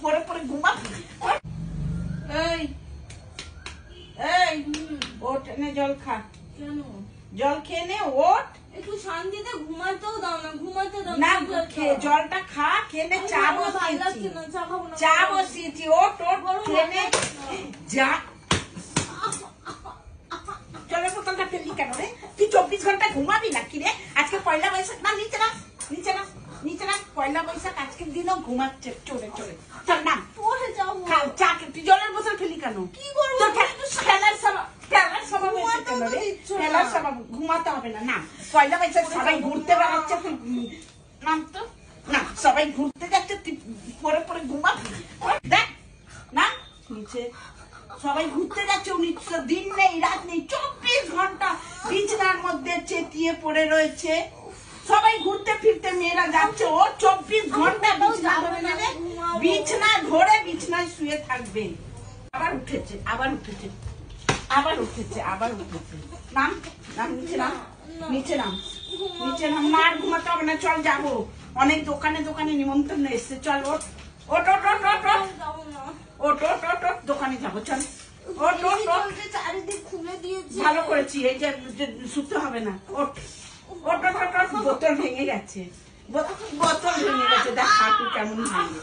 পরে পরে ঘুমা। এই এই ওঠ, এনে জল খা। কেন? জল খেয়ে নে, ওঠ। একটু শান্তিতে ঘুমাতেও দাও না, ঘুমাতে দাও না, জলটা খা, খেয়ে নে। চা বসিয়েছি, চা বসিয়েছি। ওঠ ওঠ, খেয়ে নে। যা জলের বোতলটা ফেললি কেন রে? তুই 24 ঘন্টা ঘুমাবি নাকি রে? আজকে পয়লা বৈশাখ না, নিচে না, নিচে না, নিচে না। পয়লা বৈশাখ আজকের দিনও ঘুমাচ্ছে চড়ে চড়ে। চল না, পরে যাবো। চা তুই জলের বোতল ফেলি কেন? কি করবো? খেলার স্বভাব, খেলার স্বভাব হয়েছে কেন রে? খেলার স্বভাব, ঘুমাতে হবে না। না, পয়লা বৈশাখ সবাই ঘুরতে বেড়াচ্ছে, নাম তো না, সবাই ঘুরতে যাচ্ছে, তুই পরে পরে ঘুমাবি। দেখ না, নিচে সবাই ঘুরতে যাচ্ছে, দিন নেই রাত নেই, 24 ঘন্টা বিছানার মধ্যে চেতিয়ে পড়ে রয়েছে। সবাই ঘুরতে ফিরতে মেয়েরা যাচ্ছে, ও 24 ঘন্টা বিছানা ধরে বিছনায় শুয়ে থাকবে। আবার উঠেছে, আবার উঠেছে, আবার উঠেছে, আবার উঠেছে। নাম নাম, নিচে নাম, নিচে নাম, নিচে নাম। না, ঘুমাতে হবে না, চল যাবো। অনেক দোকানে দোকানে নিমন্ত্রণ এসছে, চল ওঠ ওঠ ওঠ ওঠ ওঠ ওঠ ওঠ ওঠ ওঠ, দোকানে যাবো, চল ওঠ ওঠ ওঠ। চারিদিক খুলে দিয়েছি। ভালো করেছি, এই যে শুতে হবে না। ওঠ ওঠ ওঠ ওঠ, বোতল ভেঙে গেছে, বোতল ভেঙে গেছে। দেখ হাঁটু কেমন ভাঙে।